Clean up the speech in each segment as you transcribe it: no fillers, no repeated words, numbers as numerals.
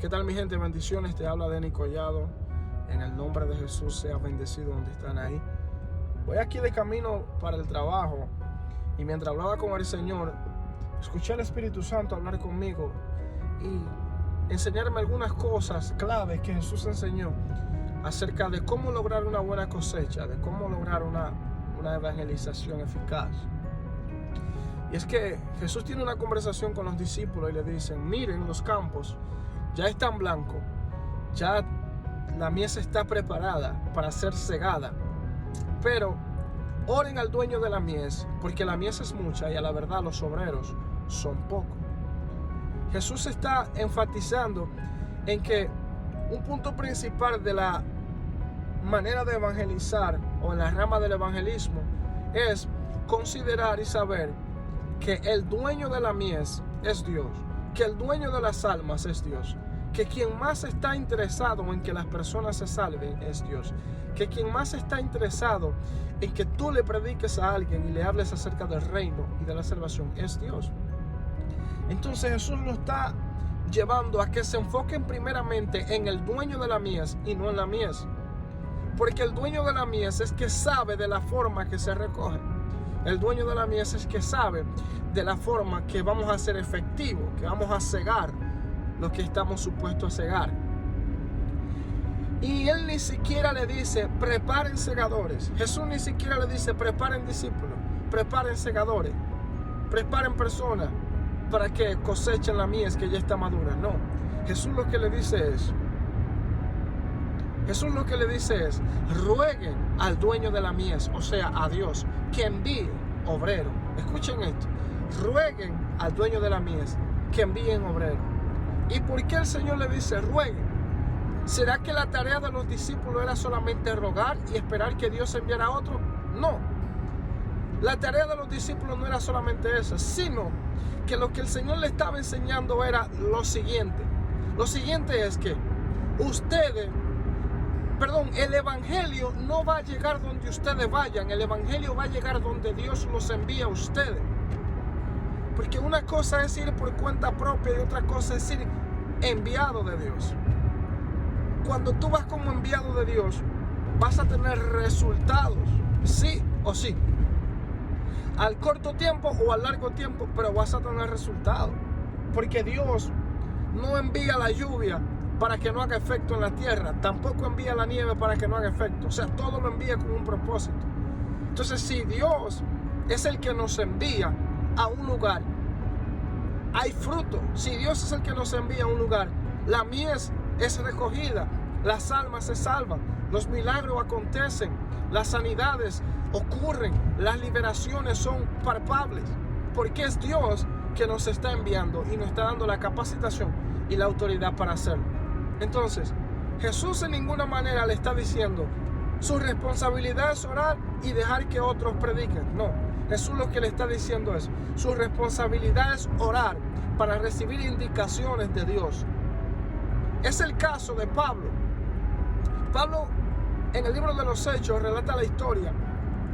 ¿Qué tal, mi gente? Bendiciones, te habla Denny Collado. En el nombre de Jesús, sea bendecido donde están ahí. Voy aquí de camino para el trabajo y mientras hablaba con el Señor, escuché al Espíritu Santo hablar conmigo y enseñarme algunas cosas claves que Jesús enseñó acerca de cómo lograr una buena cosecha, de cómo lograr una evangelización eficaz. Y es que Jesús tiene una conversación con los discípulos y le dicen: miren, los campos ya están blancos, ya la mies está preparada para ser segada, pero oren al dueño de la mies, porque la mies es mucha y a la verdad los obreros son pocos. Jesús está enfatizando en que un punto principal de la manera de evangelizar o en la rama del evangelismo es considerar y saber que el dueño de la mies es Dios, que el dueño de las almas es Dios, que quien más está interesado en que las personas se salven es Dios, que quien más está interesado en que tú le prediques a alguien y le hables acerca del reino y de la salvación es Dios. Entonces Jesús lo está llevando a que se enfoquen primeramente en el dueño de la mies y no en la mies, porque el dueño de la mies es que sabe de la forma que se recoge. El dueño de la mies es que sabe de la forma que vamos a hacer efectivo, que vamos a cegar lo que estamos supuestos a cegar. Y él ni siquiera le dice preparen segadores. Jesús ni siquiera le dice preparen discípulos, preparen segadores, preparen personas para que cosechen la mies que ya está madura. No, Jesús lo que le dice es rueguen al dueño de la mies, o sea a Dios, que envíe obrero. Escuchen esto, rueguen al dueño de la mies que envíen obrero. ¿Y por qué el Señor le dice rueguen? ¿Será que la tarea de los discípulos era solamente rogar y esperar que Dios enviara a otro? No. La tarea de los discípulos no era solamente esa, sino que lo que el Señor le estaba enseñando era lo siguiente. Lo siguiente es que el evangelio no va a llegar donde ustedes vayan, el evangelio va a llegar donde Dios los envía a ustedes. Porque una cosa es ir por cuenta propia y otra cosa es ir enviado de Dios. Cuando tú vas como enviado de Dios, vas a tener resultados, sí o sí. Al corto tiempo o al largo tiempo, pero vas a tener resultados. Porque Dios no envía la lluvia para que no haga efecto en la tierra, tampoco envía la nieve para que no haga efecto. O sea, todo lo envía con un propósito. Entonces, si Dios es el que nos envía a un lugar, hay fruto. Si Dios es el que nos envía a un lugar, la mies es recogida, las almas se salvan, los milagros acontecen, las sanidades ocurren, las liberaciones son palpables, porque es Dios que nos está enviando y nos está dando la capacitación y la autoridad para hacerlo. Entonces, Jesús en ninguna manera le está diciendo su responsabilidad es orar y dejar que otros prediquen. No, Jesús lo que le está diciendo es su responsabilidad es orar para recibir indicaciones de Dios. Es el caso de Pablo. Pablo en el libro de los Hechos relata la historia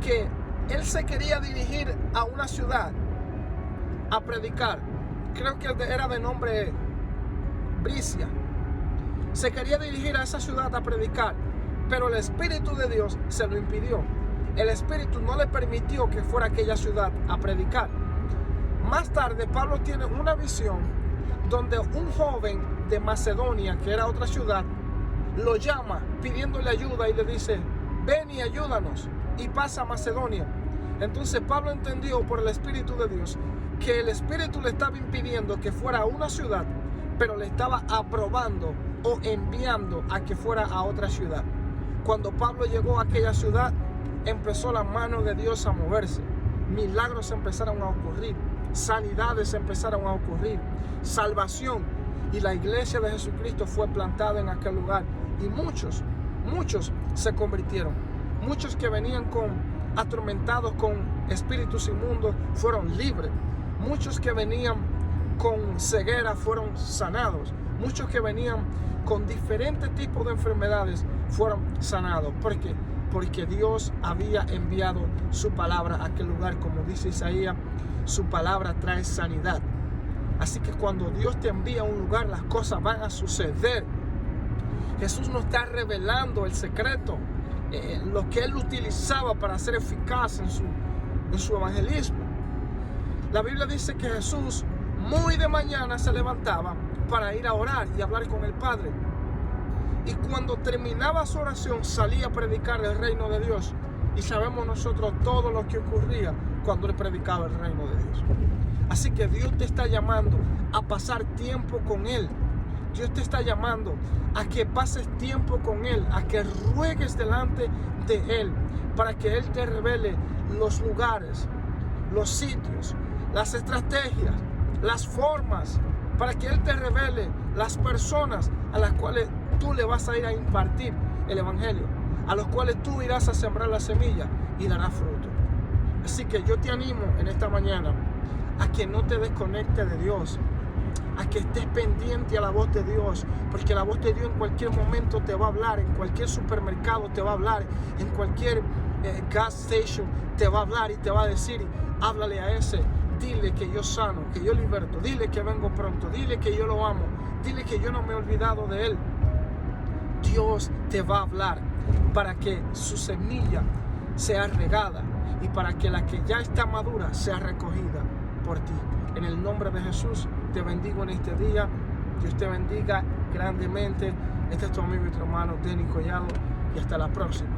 que él se quería dirigir a una ciudad a predicar. Creo que era de nombre Bricia. Se quería dirigir a esa ciudad a predicar, pero el Espíritu de Dios se lo impidió. El Espíritu no le permitió que fuera a aquella ciudad a predicar. Más tarde Pablo tiene una visión donde un joven de Macedonia, que era otra ciudad, lo llama pidiéndole ayuda y le dice: ven y ayúdanos, y pasa a Macedonia. Entonces Pablo entendió por el Espíritu de Dios que el Espíritu le estaba impidiendo que fuera a una ciudad, pero le estaba aprobando o enviando a que fuera a otra ciudad. Cuando Pablo llegó a aquella ciudad, empezó la mano de Dios a moverse. Milagros empezaron a ocurrir, sanidades empezaron a ocurrir, salvación, y la iglesia de Jesucristo fue plantada en aquel lugar. Y muchos se convirtieron. Muchos que venían atormentados con espíritus inmundos fueron libres. Muchos que venían con ceguera fueron sanados. Muchos que venían con diferentes tipos de enfermedades fueron sanados. ¿Por qué? Porque Dios había enviado su palabra a aquel lugar. Como dice Isaías, su palabra trae sanidad. Así que cuando Dios te envía a un lugar, las cosas van a suceder. Jesús nos está revelando el secreto, lo que Él utilizaba para ser eficaz en su evangelismo. La Biblia dice que Jesús muy de mañana se levantaba para ir a orar y hablar con el Padre. Y cuando terminaba su oración salía a predicar el reino de Dios. Y sabemos nosotros todo lo que ocurría cuando Él predicaba el reino de Dios. Así que Dios te está llamando a pasar tiempo con Él. Dios te está llamando a que pases tiempo con Él, a que ruegues delante de Él, para que Él te revele los lugares, los sitios, las estrategias, las formas, para que Él te revele las personas a las cuales tú le vas a ir a impartir el evangelio, a los cuales tú irás a sembrar la semilla y dará fruto. Así que yo te animo en esta mañana a que no te desconectes de Dios, a que estés pendiente a la voz de Dios, porque la voz de Dios en cualquier momento te va a hablar, en cualquier supermercado te va a hablar, en cualquier gas station te va a hablar y te va a decir: háblale a ese, dile que yo sano, que yo liberto, dile que vengo pronto, dile que yo lo amo, dile que yo no me he olvidado de él. Dios te va a hablar para que su semilla sea regada y para que la que ya está madura sea recogida por ti. En el nombre de Jesús te bendigo en este día. Dios te bendiga grandemente. Este es tu amigo y tu hermano Denny Collado, y hasta la próxima.